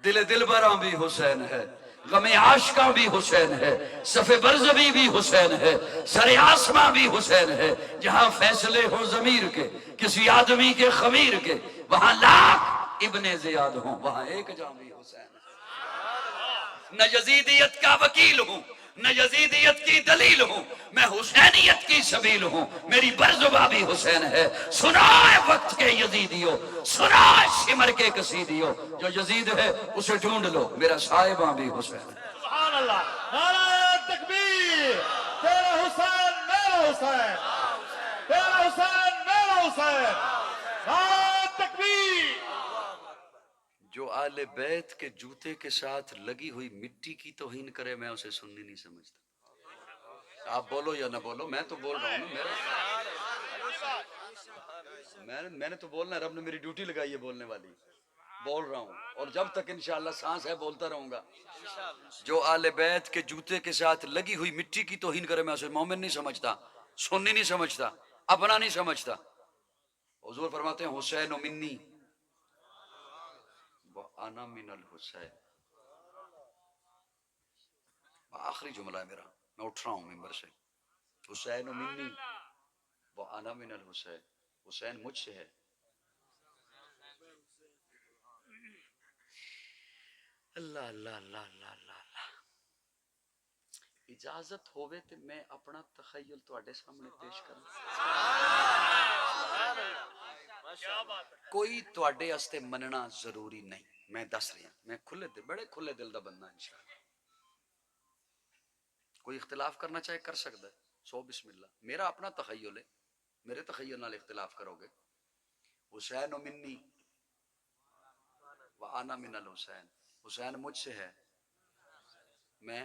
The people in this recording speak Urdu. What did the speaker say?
دل دلبراں بھی حسین ہے، غم عاشقاں بھی حسین ہے، صف برزبی بھی حسین ہے، سر آسماں بھی حسین ہے۔ جہاں فیصلے ہوں ضمیر کے کسی آدمی کے خمیر کے، وہاں لاکھ ابن زیاد ہوں، وہاں ایک جاں بھی حسین ہے۔ نہ یزیدیت کا وکیل ہوں، نہ یزیدیت کی دلیل ہوں، میں حسینیت کی سبیل ہوں، میری برزبہ بھی حسین ہے۔ سنائے وقت کے یزیدیو، سنائے شمر کے قصیدیو، جو یزید ہے اسے ڈھونڈ لو، میرا صاحبہ بھی حسین ہے۔ سبحان اللہ، نعرہ تکبیر، تیرا حسین میرا حسین، تیرا حسین میرا حسین، نعرہ تکبیر۔ جو آل بیت کے جوتے کے ساتھ لگی ہوئی مٹی کی توہین کرے میں اسے سننی نہیں سمجھتا۔ آپ بولو یا نہ بولو، میں تو بول رہا ہوں نا، میں نے تو بولنا ہے، رب نے میری ڈیوٹی لگائی ہے بولنے والی، بول رہا ہوں، اور جب تک انشاءاللہ سانس ہے بولتا رہوں گا۔ جو آل بیت کے جوتے کے ساتھ لگی ہوئی مٹی کی توہین کرے میں اسے مومن نہیں سمجھتا، سنی نہیں سمجھتا، اپنا نہیں سمجھتا۔ حضور فرماتے ہیں حسین منی وَأَنَا مِنَ الْحُسَيْن۔ آخری جملہ ہے میرا، میں اٹھ رہا ہوں ممبر سے۔ حسین منی وَأَنَا مِنَ الْحُسَيْن، حسین مجھ سے ہے۔ اللہ اللہ اللہ اللہ اللہ اللہ۔ اجازت ہوئے تو میں اپنا تخیل تواڈے سامنے پیش کروں۔ کوئی تواڈے واسطے مننا ضروری نہیں، میں دس رہا، میں کھلے دل، بڑے کھلے دل دا بندہ انشاءاللہ۔ کوئی اختلاف کرنا چاہے کر سکتا ہے، سو بسم اللہ۔ میرا اپنا تخیل ہے، میرے تخیل نال اختلاف کرو گے۔ حسین منی وَأَنَا مِنَ الْحُسَيْن، حسین مجھ سے ہے، میں